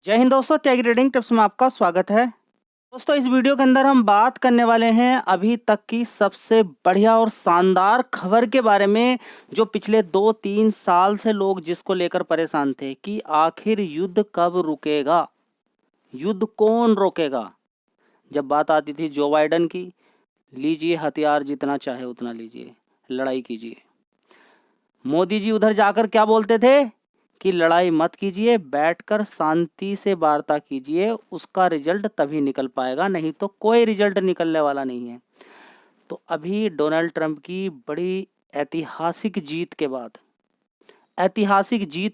जय हिंद दोस्तों, tag reading tips में आपका स्वागत है। दोस्तों, इस वीडियो के अंदर हम बात करने वाले हैं अभी तक की सबसे बढ़िया और शानदार खबर के बारे में, जो पिछले 2-3 साल से लोग जिसको लेकर परेशान थे कि आखिर युद्ध कब रुकेगा, युद्ध कौन रोकेगा। जब बात आती थी जो बाइडेन की, लीजिए हथियार जितना चाहे उतना लीजिए, लड़ाई कीजिए। मोदी जी उधर जाकर क्या बोलते थे कि लड़ाई मत कीजिए, बैठकर शांति से वार्ता कीजिए, उसका रिजल्ट तभी निकल पाएगा, नहीं तो कोई रिजल्ट निकलने वाला नहीं है। तो अभी डोनाल्ड ट्रंप की बड़ी ऐतिहासिक जीत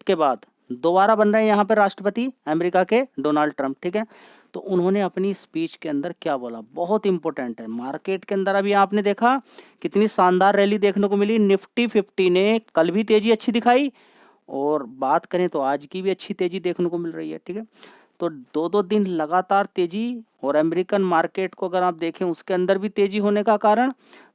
के बाद दोबारा बन रहे हैं यहाँ पर राष्ट्रपति अमेरिका के डोनाल्ड ट्रंप, ठीक है। तो उन्होंने अपनी स्पीच के अंदर क्या बोला, बहुत इंपॉर्टेंट है। मार्केट के अंदर अभी आपने देखा कितनी शानदार रैली देखने को मिली। निफ्टी 50 ने कल भी तेजी अच्छी दिखाई, और बात करें तो आज की भी अच्छी तेजी देखने को मिल रही है, ठीक है। तो 2-2 दिन लगातार तेजी, और अमेरिकन मार्केट को अगर आप देखें उसके अंदर भी तेजी होने का कारण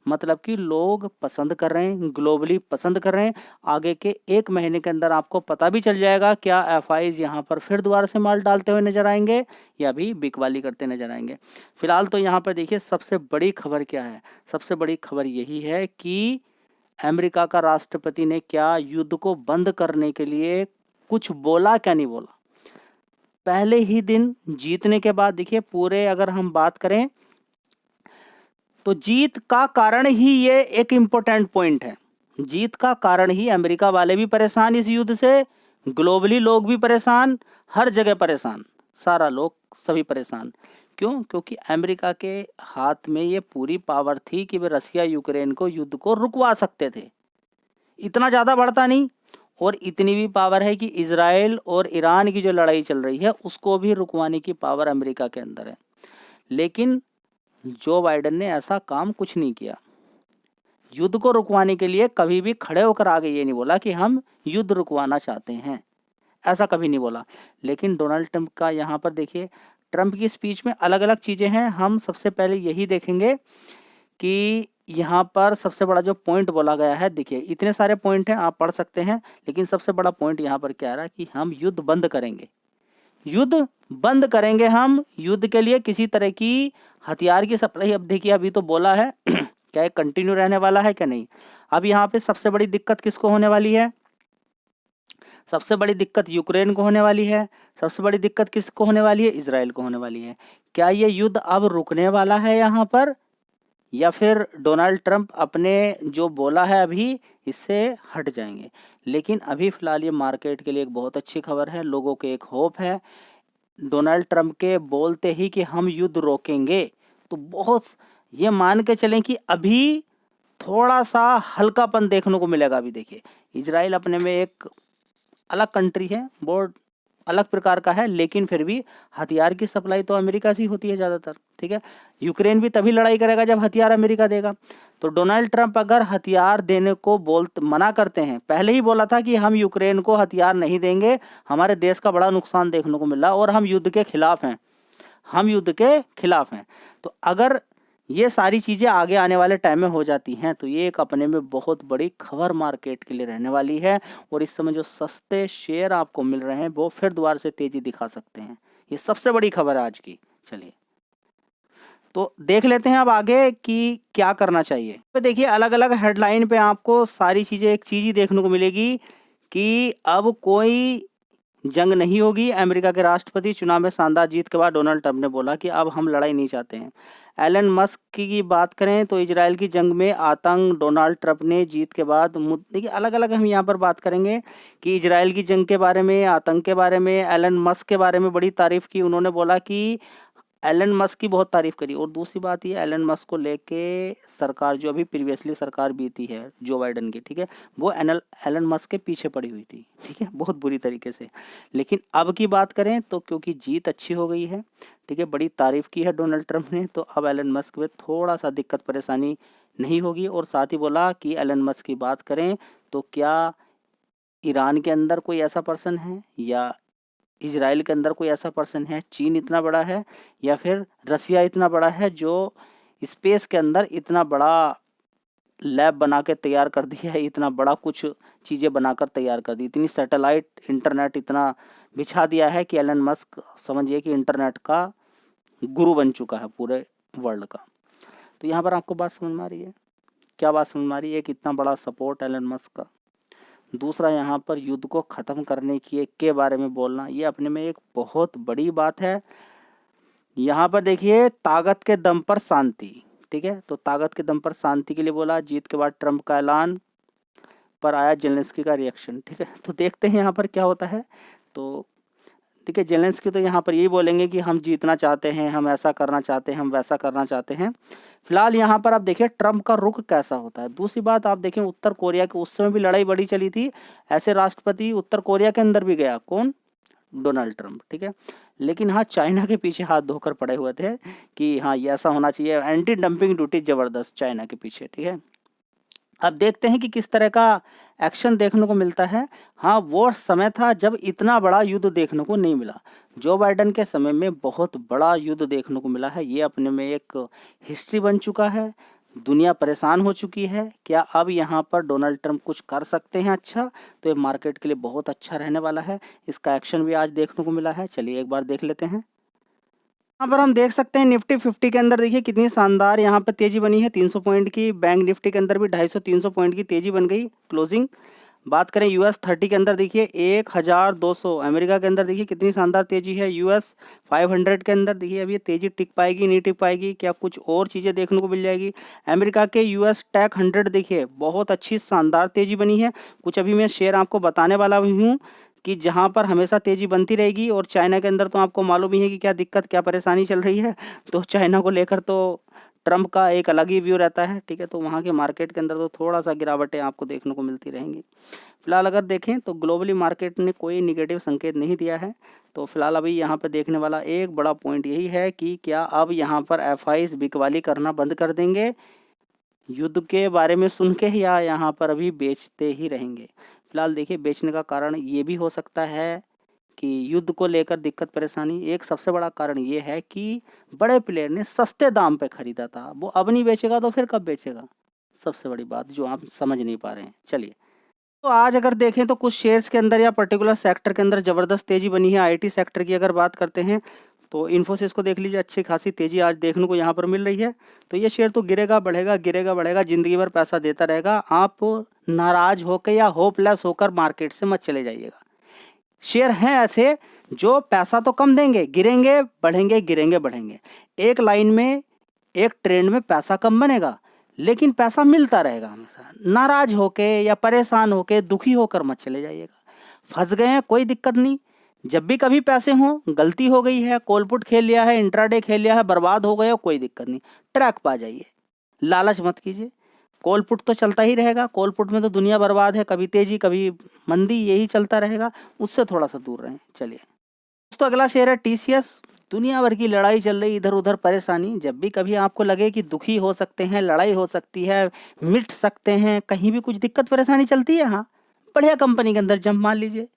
मतलब कि लोग पसंद कर रहे हैं, ग्लोबली पसंद कर रहे हैं। आगे के 1 महीने के अंदर आपको पता भी चल जाएगा क्या एफआईज यहाँ पर फिर दोबारा से माल डालते हुए नजर आएंगे या भी बिकवाली करते नजर आएंगे। फिलहाल तो यहाँ पर देखिए सबसे बड़ी खबर क्या है। सबसे बड़ी खबर यही है कि अमेरिका का राष्ट्रपति ने क्या युद्ध को बंद करने के लिए कुछ बोला, क्या नहीं बोला। पहले ही दिन जीतने के बाद देखिए पूरे अगर हम बात करें तो जीत का कारण ही ये एक इम्पोर्टेंट पॉइंट है। जीत का कारण ही अमेरिका वाले भी परेशान इस युद्ध से, ग्लोबली लोग भी परेशान, हर जगह परेशान, सारा लोग सभी परेशान। क्यों? क्योंकि अमेरिका के हाथ में ये पूरी पावर थी कि वे रसिया यूक्रेन को युद्ध को रुकवा सकते थे। इतना ज़्यादा बढ़ता नहीं, और इतनी भी पावर है कि इजराइल और ईरान की जो लड़ाई चल रही है उसको भी रुकवाने की पावर अमेरिका के अंदर है। लेकिन जो बाइडेन ने ऐसा काम कुछ नहीं किया। युद्ध को रुकवाने के लिए कभी भी खड़े होकर आगे ये नहीं बोला कि हम युद्ध रुकवाना चाहते हैं, ऐसा कभी नहीं बोला। लेकिन डोनाल्ड ट्रंप का यहाँ पर देखिए, ट्रंप की स्पीच में अलग अलग चीज़ें हैं। हम सबसे पहले यही देखेंगे कि यहाँ पर सबसे बड़ा जो पॉइंट बोला गया है, देखिए इतने सारे पॉइंट हैं, आप पढ़ सकते हैं, लेकिन सबसे बड़ा पॉइंट यहाँ पर क्या आ रहा है कि हम युद्ध बंद करेंगे। युद्ध बंद करेंगे हम। युद्ध के लिए किसी तरह की हथियार की सप्लाई, अब देखिए अभी तो बोला है क्या ये कंटिन्यू रहने वाला है क्या नहीं। अब यहाँ पे सबसे बड़ी दिक्कत किसको होने वाली है? सबसे बड़ी दिक्कत यूक्रेन को होने वाली है। सबसे बड़ी दिक्कत किसको होने वाली है? इजराइल को होने वाली है। क्या ये युद्ध अब रुकने वाला है यहाँ पर, या फिर डोनाल्ड ट्रंप अपने जो बोला है अभी इससे हट जाएंगे? लेकिन अभी फिलहाल ये मार्केट के लिए एक बहुत अच्छी खबर है, लोगों के एक होप है। डोनाल्ड ट्रंप के बोलते ही कि हम युद्ध रोकेंगे, तो बहुत ये मान के चलें कि अभी थोड़ा सा हल्कापन देखने को मिलेगा। अभी देखिए इजराइल अपने में एक अलग कंट्री है, बहुत अलग प्रकार का है, लेकिन फिर भी हथियार की सप्लाई तो अमेरिका से ही होती है ज़्यादातर, ठीक है। यूक्रेन भी तभी लड़ाई करेगा जब हथियार अमेरिका देगा। तो डोनाल्ड ट्रंप अगर हथियार देने को मना करते हैं, पहले ही बोला था कि हम यूक्रेन को हथियार नहीं देंगे, हमारे देश का बड़ा नुकसान देखने को मिल रहा और हम युद्ध के खिलाफ हैं, हम युद्ध के खिलाफ हैं। तो अगर ये सारी चीज़ें आगे आने वाले टाइम में हो जाती हैं तो ये एक अपने में बहुत बड़ी खबर मार्केट के लिए रहने वाली है, और इस समय जो सस्ते शेयर आपको मिल रहे हैं वो फिर दोबारा से तेजी दिखा सकते हैं। ये सबसे बड़ी खबर है आज की। चलिए तो देख लेते हैं अब आगे कि क्या करना चाहिए। तो देखिए अलग अलग हेडलाइन पे आपको सारी चीज़ें एक चीज़ ही देखने को मिलेगी कि अब कोई जंग नहीं होगी। अमेरिका के राष्ट्रपति चुनाव में शानदार जीत के बाद डोनाल्ड ट्रंप ने बोला कि अब हम लड़ाई नहीं चाहते हैं। एलन मस्क की बात करें तो इजराइल की जंग में आतंक, डोनाल्ड ट्रंप ने जीत के बाद देखिए अलग अलग हम यहाँ पर बात करेंगे कि इजराइल की जंग के बारे में, आतंक के बारे में, एलन मस्क के बारे में बड़ी तारीफ की। उन्होंने बोला कि एलन मस्क की बहुत तारीफ करी। और दूसरी बात ये, एलन मस्क को लेके सरकार जो अभी प्रीवियसली सरकार बीती है जो बाइडेन की, ठीक है, वो एलन मस्क के पीछे पड़ी हुई थी, ठीक है, बहुत बुरी तरीके से। लेकिन अब की बात करें तो क्योंकि जीत अच्छी हो गई है, ठीक है, बड़ी तारीफ की है डोनाल्ड ट्रंप ने, तो अब एलन मस्क में थोड़ा सा दिक्कत परेशानी नहीं होगी। और साथ ही बोला कि एलन मस्क की बात करें तो क्या ईरान के अंदर कोई ऐसा पर्सन है, या इजराइल के अंदर कोई ऐसा पर्सन है, चीन इतना बड़ा है, या फिर रसिया इतना बड़ा है जो स्पेस के अंदर इतना बड़ा लैब बना के तैयार कर दिया है, इतना बड़ा कुछ चीज़ें बनाकर तैयार कर दी, इतनी सैटेलाइट इंटरनेट इतना बिछा दिया है कि एलन मस्क समझिए कि इंटरनेट का गुरु बन चुका है पूरे वर्ल्ड का। तो यहाँ पर आपको बात समझ में आ रही है? क्या बात समझ में आ रही है? एक इतना बड़ा सपोर्ट एलन मस्क का। दूसरा, यहाँ पर युद्ध को ख़त्म करने के बारे में बोलना, ये अपने में एक बहुत बड़ी बात है। यहाँ पर देखिए, ताकत के दम पर शांति, ठीक है, तो ताकत के दम पर शांति के लिए बोला। जीत के बाद ट्रंप का ऐलान पर आया जेलेंस्की का रिएक्शन, ठीक है। तो देखते हैं यहाँ पर क्या होता है। तो देखिए, जेलेंस्की तो यहाँ पर यही बोलेंगे कि हम जीतना चाहते हैं, हम ऐसा करना चाहते हैं, हम वैसा करना चाहते हैं। फिलहाल यहाँ पर आप देखिए ट्रंप का रुख कैसा होता है। दूसरी बात आप देखें, उत्तर कोरिया के उस समय भी लड़ाई बड़ी चली थी, ऐसे राष्ट्रपति उत्तर कोरिया के अंदर भी गया, कौन? डोनाल्ड ट्रंप, ठीक है। लेकिन हाँ, चाइना के पीछे हाथ धोकर पड़े हुए थे कि हाँ ये ऐसा होना चाहिए, एंटी डंपिंग ड्यूटी जबरदस्त चाइना के पीछे, ठीक है। अब देखते हैं कि किस तरह का एक्शन देखने को मिलता है। हाँ, वो समय था जब इतना बड़ा युद्ध देखने को नहीं मिला। जो बाइडेन के समय में बहुत बड़ा युद्ध देखने को मिला है, ये अपने में एक हिस्ट्री बन चुका है। दुनिया परेशान हो चुकी है। क्या अब यहाँ पर डोनाल्ड ट्रंप कुछ कर सकते हैं अच्छा? तो ये मार्केट के लिए बहुत अच्छा रहने वाला है। इसका एक्शन भी आज देखने को मिला है। चलिए एक बार देख लेते हैं। यहाँ पर हम देख सकते हैं निफ्टी 50 के अंदर देखिए कितनी शानदार यहाँ पे तेजी बनी है, 300 पॉइंट की। बैंक निफ्टी के अंदर भी 250-300 पॉइंट की तेजी बन गई क्लोजिंग। बात करें यूएस 30 के अंदर देखिए 1200। अमेरिका के अंदर देखिए कितनी शानदार तेजी है। यूएस 500 के अंदर देखिए अब ये तेजी टिक पाएगी नहीं टिक पाएगी, क्या कुछ और चीज़ें देखने को मिल जाएगी। अमेरिका के यूएस टेक 100 देखिए बहुत अच्छी शानदार तेजी बनी है। कुछ अभी मैं शेयर आपको बताने वाला हूँ कि जहाँ पर हमेशा तेजी बनती रहेगी। और चाइना के अंदर तो आपको मालूम ही है कि क्या दिक्कत क्या परेशानी चल रही है। तो चाइना को लेकर तो ट्रंप का एक अलग ही व्यू रहता है, ठीक है। तो वहाँ के मार्केट के अंदर तो थोड़ा सा गिरावटें आपको देखने को मिलती रहेंगी। फिलहाल अगर देखें तो ग्लोबली मार्केट ने कोई निगेटिव संकेत नहीं दिया है। तो फिलहाल अभी यहाँ पर देखने वाला एक बड़ा पॉइंट यही है कि क्या अब यहाँ पर एफआईज बिकवाली करना बंद कर देंगे युद्ध के बारे में सुन के, या यहाँ पर अभी बेचते ही रहेंगे। फिलहाल देखिए, बेचने का कारण ये भी हो सकता है कि युद्ध को लेकर दिक्कत परेशानी। एक सबसे बड़ा कारण ये है कि बड़े प्लेयर ने सस्ते दाम पे खरीदा था, वो अब नहीं बेचेगा तो फिर कब बेचेगा? सबसे बड़ी बात जो आप समझ नहीं पा रहे हैं। चलिए, तो आज अगर देखें तो कुछ शेयर्स के अंदर या पर्टिकुलर सेक्टर के अंदर ज़बरदस्त तेज़ी बनी है। आईटी सेक्टर की अगर बात करते हैं तो इन्फोसिस को देख लीजिए, अच्छी खासी तेज़ी आज देखने को यहाँ पर मिल रही है। तो ये शेयर तो गिरेगा बढ़ेगा, गिरेगा बढ़ेगा, ज़िंदगी भर पैसा देता रहेगा। आप नाराज़ होकर या होपलेस होकर मार्केट से मत चले जाइएगा। शेयर हैं ऐसे जो पैसा तो कम देंगे, गिरेंगे बढ़ेंगे, गिरेंगे बढ़ेंगे। एक लाइन में एक ट्रेंड में पैसा कम बनेगा, लेकिन पैसा मिलता रहेगा हमेशा। नाराज होके या परेशान होके दुखी होकर मत चले जाइएगा। फंस गए हैं कोई दिक्कत नहीं, जब भी कभी पैसे हों, गलती हो गई है, कॉल पुट खेल लिया है, इंट्राडे खेल लिया है, बर्बाद हो गए हो, कोई दिक्कत नहीं, ट्रैक पा जाइए, लालच मत कीजिए। कॉल पुट तो चलता ही रहेगा, कॉल पुट में तो दुनिया बर्बाद है, कभी तेजी कभी मंदी, यही चलता रहेगा, उससे थोड़ा सा दूर रहें। चलिए दोस्तों, अगला शेयर है टीसीएस। दुनिया भर की लड़ाई चल रही, इधर उधर परेशानी। जब भी कभी आपको लगे कि दुखी हो सकते हैं, लड़ाई हो सकती है, मिट सकते हैं, कहीं भी कुछ दिक्कत परेशानी चलती है, हाँ बढ़िया कंपनी के अंदर जंप मार लीजिए।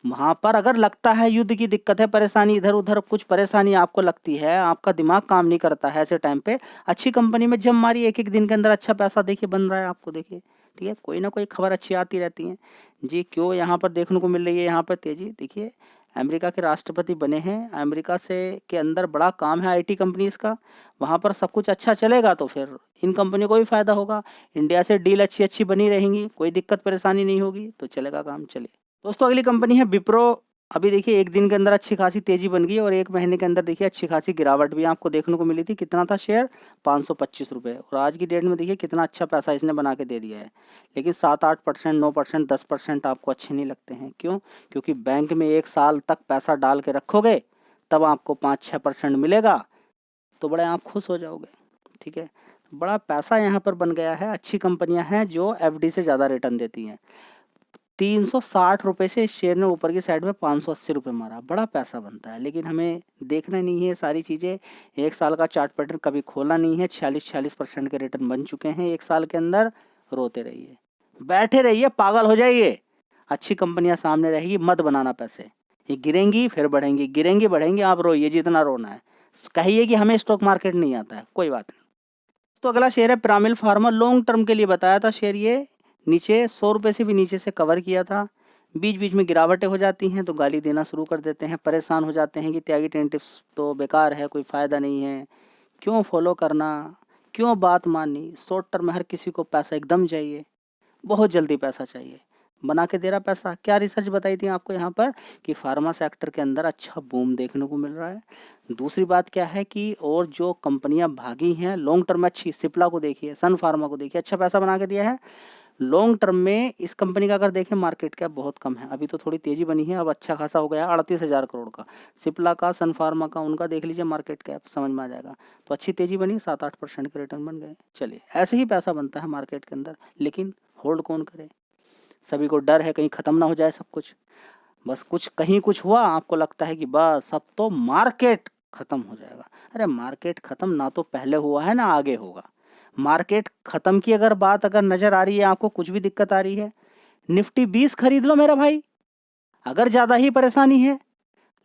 वहाँ पर अगर लगता है युद्ध की दिक्कत है, परेशानी, इधर उधर कुछ परेशानी आपको लगती है, आपका दिमाग काम नहीं करता है, ऐसे टाइम पे अच्छी कंपनी में जंप मारिए। एक एक दिन के अंदर अच्छा पैसा देखिए बन रहा है आपको, देखिए, ठीक है। कोई ना कोई खबर अच्छी आती रहती है जी। क्यों यहाँ पर देखने को मिल रही है यहाँ पर तेजी? देखिए, अमेरिका के राष्ट्रपति बने हैं, अमेरिका से के अंदर बड़ा काम है आईटी कंपनीज का। वहाँ पर सब कुछ अच्छा चलेगा तो फिर इन कंपनियों को भी फ़ायदा होगा। इंडिया से डील अच्छी अच्छी बनी रहेंगी, कोई दिक्कत परेशानी नहीं होगी, तो चलेगा काम। चलिए दोस्तों, अगली कंपनी है विप्रो। अभी देखिए एक दिन के अंदर अच्छी खासी तेजी बन गई और एक महीने के अंदर देखिए अच्छी खासी गिरावट भी आपको देखने को मिली थी। कितना था शेयर? 525 रुपये। और आज की डेट में देखिए कितना अच्छा पैसा इसने बना के दे दिया है। लेकिन 7-8%, 9%, 10% आपको अच्छे नहीं लगते हैं। क्यों? क्योंकि बैंक में 1 साल तक पैसा डाल के रखोगे तब आपको 5-6% मिलेगा, तो बड़े आप खुश हो जाओगे, ठीक है। बड़ा पैसा यहाँ पर बन गया है। अच्छी कंपनियाँ हैं जो एफडी से ज़्यादा रिटर्न देती हैं। 360 रुपये से इस शेयर ने ऊपर की साइड में 580 रुपये मारा, बड़ा पैसा बनता है। लेकिन हमें देखना नहीं है सारी चीज़ें। 1 साल का चार्ट पैटर्न कभी खोला नहीं है। 46% के रिटर्न बन चुके हैं 1 साल के अंदर। रोते रहिए, बैठे रहिए, पागल हो जाइए। अच्छी कंपनियां सामने रहेगी, मत बनाना पैसे। ये गिरेंगी फिर बढ़ेंगी, गिरेंगी बढ़ेंगी, आप रोइए जितना रोना है। कहिए कि हमें स्टॉक मार्केट नहीं आता है, कोई बात नहीं। तो अगला शेयर है पिरामिल फार्मा, लॉन्ग टर्म के लिए बताया था शेयर, ये नीचे 100 रुपये से भी नीचे से कवर किया था। बीच बीच में गिरावटें हो जाती हैं तो गाली देना शुरू कर देते हैं, परेशान हो जाते हैं कि त्यागी टेन टिप्स तो बेकार है, कोई फ़ायदा नहीं है, क्यों फॉलो करना, क्यों बात माननी। शॉर्ट टर्म में हर किसी को पैसा एकदम चाहिए, बहुत जल्दी पैसा चाहिए। बना के दे रहा पैसा। क्या रिसर्च बताई थी आपको यहाँ पर कि फार्मा सेक्टर के अंदर अच्छा बूम देखने को मिल रहा है। दूसरी बात क्या है कि और जो कंपनियां भागी हैं लॉन्ग टर्म में अच्छी, सिप्ला को देखिए, सन फार्मा को देखिए, अच्छा पैसा बना के दिया है। लॉन्ग टर्म में इस कंपनी का अगर देखें मार्केट कैप बहुत कम है, अभी तो थोड़ी तेजी बनी है, अब अच्छा खासा हो गया 38,000 करोड़ का। सिप्ला का, सन फार्मा का, उनका देख लीजिए मार्केट कैप, समझ में आ जाएगा। तो अच्छी तेजी बनी, 7-8% के रिटर्न बन गए। चलिए, ऐसे ही पैसा बनता है मार्केट के अंदर, लेकिन होल्ड कौन करे। सभी को डर है कहीं ख़त्म ना हो जाए सब कुछ। बस कुछ कहीं कुछ हुआ, आपको लगता है कि बस अब तो मार्केट ख़त्म हो जाएगा। अरे मार्केट ख़त्म ना तो पहले हुआ है ना आगे होगा। मार्केट ख़त्म की अगर बात अगर नज़र आ रही है आपको, कुछ भी दिक्कत आ रही है, निफ्टी 20 खरीद लो मेरा भाई, अगर ज़्यादा ही परेशानी है।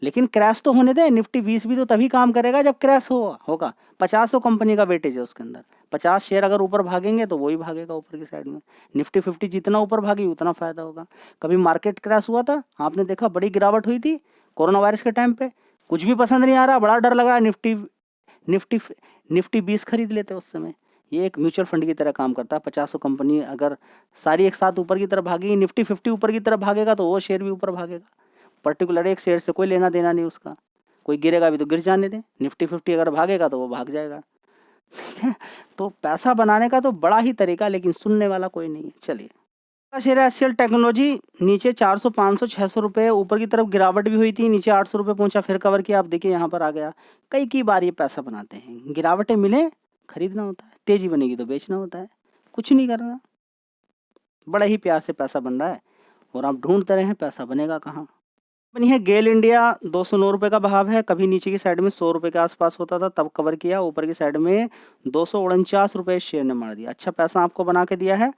लेकिन क्रैश तो होने दे, निफ्टी 20 भी तो तभी काम करेगा जब क्रैश होगा। 50 कंपनी का वेटेज है उसके अंदर, 50 शेयर अगर ऊपर भागेंगे तो वही भागेगा ऊपर की साइड में। निफ्टी 50 जितना ऊपर भागी उतना फ़ायदा होगा। कभी मार्केट क्रैश हुआ था, आपने देखा, बड़ी गिरावट हुई थी कोरोना वायरस के टाइम पे, कुछ भी पसंद नहीं आ रहा, बड़ा डर लग रहा, निफ्टी निफ्टी निफ्टी 20 खरीद लेते उस समय। ये एक म्यूचुअल फंड की तरह काम करता है। 50 कंपनी अगर सारी एक साथ ऊपर की तरफ भागेगी, निफ्टी 50 ऊपर की तरफ भागेगा तो वो शेयर भी ऊपर भागेगा। पर्टिकुलर एक शेयर से कोई लेना देना नहीं उसका, कोई गिरेगा भी तो गिर जाने दें, निफ्टी 50 अगर भागेगा तो वो भाग जाएगा। ठीक है, तो पैसा बनाने का तो बड़ा ही तरीका, लेकिन सुनने वाला कोई नहीं है। चलिए, शेयर है एचसीएल टेक्नोलॉजी, नीचे 400, 500, 600 रुपये, ऊपर की तरफ गिरावट भी हुई थी, नीचे 800 रुपये पहुंचा, फिर कवर किया, आप देखिए यहाँ पर आ गया। कई बार ये पैसा बनाते हैं, गिरावटें मिले खरीदना होता है, तेजी बनेगी तो बेचना होता है, कुछ नहीं करना। बड़ा ही प्यार से पैसा बन रहा है और आप ढूंढते रहे पैसा बनेगा कहाँ। कंपनी है गेल इंडिया, 209 रुपये का भाव है। कभी नीचे की साइड में 100 रुपये के आसपास होता था, तब कवर किया, ऊपर की साइड में 249 रुपये शेयर ने मार दिया। अच्छा पैसा आपको बना के दिया है।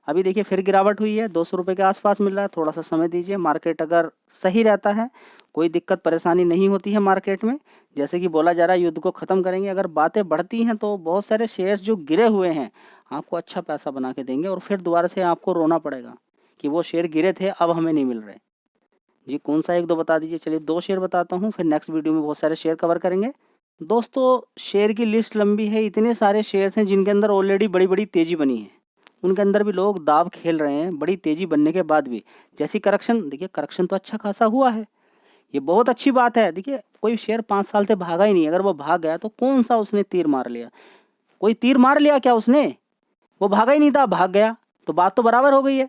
अभी देखिए फिर गिरावट हुई है, 200 रुपये के आसपास मिल रहा है, थोड़ा सा समय दीजिए। मार्केट अगर सही रहता है, कोई दिक्कत परेशानी नहीं होती है मार्केट में, जैसे कि बोला जा रहा है युद्ध को ख़त्म करेंगे, अगर बातें बढ़ती हैं तो बहुत सारे शेयर्स जो गिरे हुए हैं आपको अच्छा पैसा बना के देंगे, और फिर दोबारा से आपको रोना पड़ेगा कि वो शेयर गिरे थे अब हमें नहीं मिल रहे। जी कौन सा, एक दो बता दीजिए। चलिए 2 शेयर बताता हूँ, फिर नेक्स्ट वीडियो में बहुत सारे शेयर कवर करेंगे। दोस्तों शेयर की लिस्ट लंबी है, इतने सारे शेयर्स हैं जिनके अंदर ऑलरेडी बड़ी बड़ी तेज़ी बनी है, उनके अंदर भी लोग दाव खेल रहे हैं बड़ी तेज़ी बनने के बाद भी। जैसी करेक्शन, देखिए करेक्शन तो अच्छा खासा हुआ है, ये बहुत अच्छी बात है। देखिए कोई शेयर 5 साल से भागा ही नहीं, अगर वो भाग गया तो कौन सा उसने तीर मार लिया, कोई तीर मार लिया क्या उसने, वो भागा ही नहीं था, भाग गया, तो बात तो बराबर हो गई है।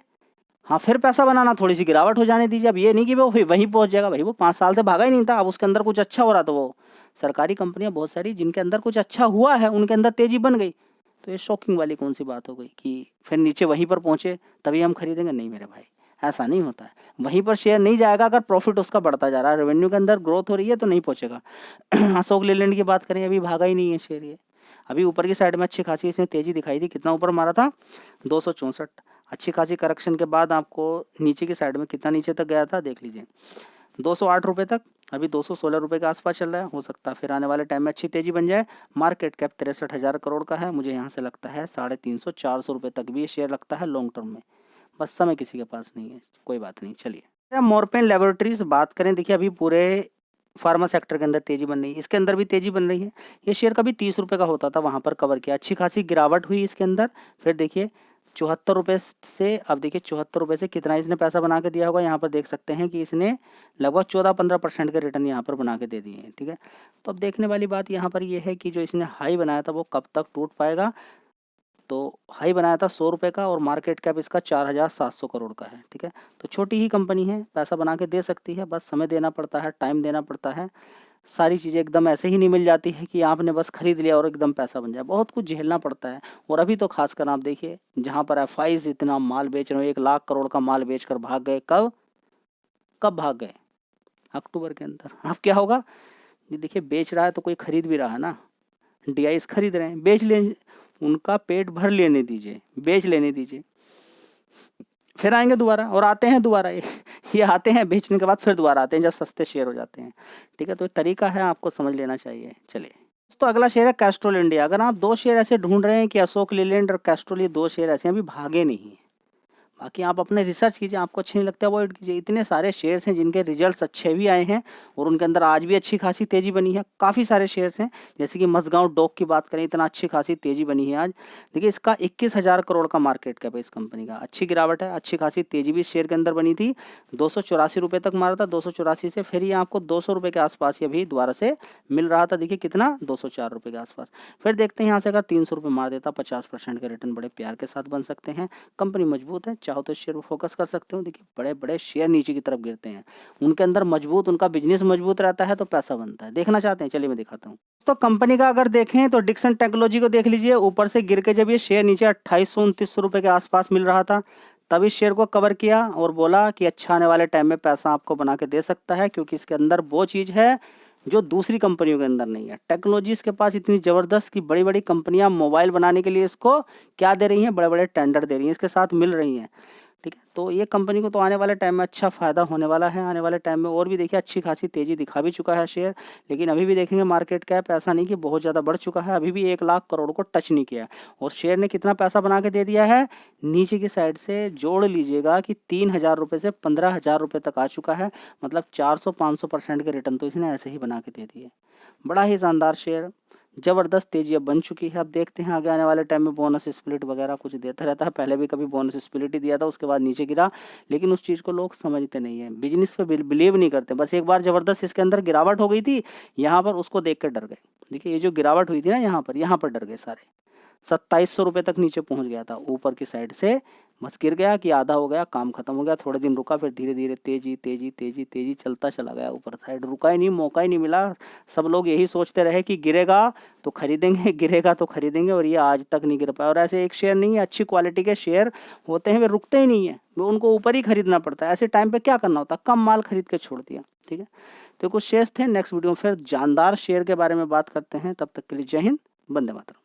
हाँ फिर पैसा बनाना, थोड़ी सी गिरावट हो जाने दीजिए। अब ये नहीं कि वो वहीं पहुंच जाएगा, भाई वो 5 साल से भागा ही नहीं था, अब उसके अंदर कुछ अच्छा हो रहा, तो वो सरकारी कंपनियां बहुत सारी जिनके अंदर कुछ अच्छा हुआ है उनके अंदर तेजी बन गई, तो ये शॉकिंग वाली कौन सी बात हो गई कि फिर नीचे वहीं पर पहुंचे तभी हम खरीदेंगे। नहीं मेरे भाई, ऐसा नहीं होता है। वहीं पर शेयर नहीं जाएगा अगर प्रॉफिट उसका बढ़ता जा रहा है, रेवेन्यू के अंदर ग्रोथ हो रही है तो नहीं पहुंचेगा। अशोक लेलैंड की बात करें, अभी भागा ही नहीं है शेयर, ये अभी ऊपर की साइड में अच्छी खासी इसने तेजी दिखाई थी। कितना ऊपर मारा था, 264। अच्छी खासी करेक्शन के बाद आपको नीचे की साइड में कितना नीचे तक गया था देख लीजिए, 208 रुपये तक। अभी 216 रुपये के आसपास चल रहा है, हो सकता है फिर आने वाले टाइम में अच्छी तेजी बन जाए। मार्केट कैप 63,000 करोड़ का है, मुझे यहाँ से लगता है 350-400 रुपये तक भी ये शेयर लगता है लॉन्ग टर्म में, बस समय किसी के पास नहीं है, कोई बात नहीं। चलिए मॉर्पेन लेबोरेटरीज बात करें, देखिए अभी पूरे फार्मा सेक्टर के अंदर तेजी बन रही है, इसके अंदर भी तेजी बन रही है। ये शेयर कभी 30 रुपये का होता था, वहाँ पर कवर किया, अच्छी खासी गिरावट हुई इसके अंदर, फिर देखिए 74 रुपये से, अब देखिए 74 रुपये से कितना इसने पैसा बना के दिया होगा, यहाँ पर देख सकते हैं कि इसने लगभग 14-15% के रिटर्न यहाँ पर बना के दे दिए हैं। ठीक है, तो अब देखने वाली बात यहाँ पर ये है कि जो इसने हाई बनाया था वो कब तक टूट पाएगा। तो हाई बनाया था 100 रुपये का और मार्केट कैप इसका 4,700 करोड़ का है। ठीक है, तो छोटी ही कंपनी है, पैसा बना के दे सकती है, बस समय देना पड़ता है, टाइम देना पड़ता है। सारी चीज़ें एकदम ऐसे ही नहीं मिल जाती है कि आपने बस खरीद लिया और एकदम पैसा बन जाए, बहुत कुछ झेलना पड़ता है। और अभी तो खासकर आप देखिए जहाँ पर एफआईज इतना माल बेच रहे हो, 1 लाख करोड़ का माल बेचकर भाग गए, कब भाग गए, अक्टूबर के अंदर। अब क्या होगा, ये देखिए बेच रहा है तो कोई खरीद भी रहा है ना, डीआईएस खरीद रहे हैं, बेच ले, उनका पेट भर लेने दीजिए, बेच लेने दीजिए, फिर आएंगे दोबारा और आते हैं दोबारा, ये आते हैं बेचने के बाद फिर दोबारा आते हैं जब सस्ते शेयर हो जाते हैं। ठीक है, तो एक तरीका है, आपको समझ लेना चाहिए। चलिए। तो अगला शेयर है कैस्ट्रोल इंडिया। अगर आप 2 शेयर ऐसे ढूंढ रहे हैं कि अशोक लीलैंड और कैस्ट्रोल, ये 2 शेयर ऐसे हैं अभी भागे नहीं हैं। बाकी आप अपने रिसर्च कीजिए, आपको अच्छे नहीं लगते अवॉइड कीजिए। इतने सारे शेयर्स हैं जिनके रिजल्ट्स अच्छे भी आए हैं और उनके अंदर आज भी अच्छी खासी तेजी बनी है। काफ़ी सारे शेयर्स हैं, जैसे कि मझगांव डॉक की बात करें, इतना अच्छी खासी तेजी बनी है आज। देखिए इसका 21,000 करोड़ का मार्केट कैप है इस कंपनी का। अच्छी गिरावट है, अच्छी खासी तेजी भी शेयर के अंदर बनी थी। 284 रुपये तक मारा था, 284 से फिर ये आपको 200 रुपये के आसपास ये भी दोबारा से मिल रहा था। देखिए कितना, 204 रुपये के आसपास। फिर देखते हैं यहाँ से अगर 300 रुपये मार देता, 50% के रिटर्न बड़े प्यार के साथ बन सकते हैं। कंपनी मजबूत है, चाहो तो शेयर पर फोकस कर सकते हो। देखिए बड़े बड़े शेयर नीचे की तरफ गिरते हैं, उनके अंदर मजबूत, उनका बिजनेस मजबूत रहता है तो पैसा बनता है। देखना चाहते हैं, चलिए मैं दिखाता हूँ। तो कंपनी का अगर देखें तो डिक्सन टेक्नोलॉजी को देख लीजिए, ऊपर से गिर के जब ये शेयर नीचे 2829 रुपये के आसपास मिल रहा था, तब इस शेयर को कवर किया और बोला कि अच्छा आने वाले टाइम में पैसा आपको बना के दे सकता है, क्योंकि इसके अंदर वो चीज़ है जो दूसरी कंपनियों के अंदर नहीं है। टेक्नोलॉजी इसके पास इतनी ज़बरदस्त कि बड़ी बड़ी कंपनियां मोबाइल बनाने के लिए इसको क्या दे रही हैं, बड़े बड़े टेंडर दे रही हैं, इसके साथ मिल रही हैं। ठीक है, तो ये कंपनी को तो आने वाले टाइम में अच्छा फ़ायदा होने वाला है। आने वाले टाइम में और भी देखिए अच्छी खासी तेज़ी दिखा भी चुका है शेयर, लेकिन अभी भी देखेंगे मार्केट कैप ऐसा नहीं कि बहुत ज़्यादा बढ़ चुका है, अभी भी 1 लाख करोड़ को टच नहीं किया है। और शेयर ने कितना पैसा बना के दे दिया है, नीचे की साइड से जोड़ लीजिएगा कि 3,000 रुपये से 15,000 रुपये तक आ चुका है। मतलब 400-500% के रिटर्न तो इसने ऐसे ही बना के दे दिए। बड़ा ही शानदार शेयर, ज़बरदस्त तेज़ी अब बन चुकी है। अब देखते हैं आगे आने वाले टाइम में बोनस स्प्लिट वगैरह कुछ देता रहता है। पहले भी कभी बोनस स्प्लिट ही दिया था, उसके बाद नीचे गिरा, लेकिन उस चीज़ को लोग समझते नहीं हैं, बिजनेस पे बिलीव नहीं करते। बस एक बार ज़बरदस्त इसके अंदर गिरावट हो गई थी यहाँ पर, उसको देख कर डर गए। देखिए ये जो गिरावट हुई थी ना यहाँ पर डर गए सारे। 2700 रुपये तक नीचे पहुंच गया था ऊपर की साइड से, बस गिर गया कि आधा हो गया, काम खत्म हो गया। थोड़े दिन रुका, फिर धीरे धीरे तेजी तेजी तेजी तेजी चलता चला गया ऊपर साइड, रुका ही नहीं, मौका ही नहीं मिला। सब लोग यही सोचते रहे कि गिरेगा तो खरीदेंगे, गिरेगा तो खरीदेंगे, और ये आज तक नहीं गिर पाया। और ऐसे एक शेयर नहीं है, अच्छी क्वालिटी के शेयर होते हैं वे रुकते ही नहीं है, उनको ऊपर ही खरीदना पड़ता है। ऐसे टाइम पे क्या करना होता है, कम माल खरीद के छोड़ दिया। ठीक है, तो कुछ शेयर्स थे। नेक्स्ट वीडियो में फिर जानदार शेयर के बारे में बात करते हैं। तब तक के लिए जय हिंद, वंदे मातरम।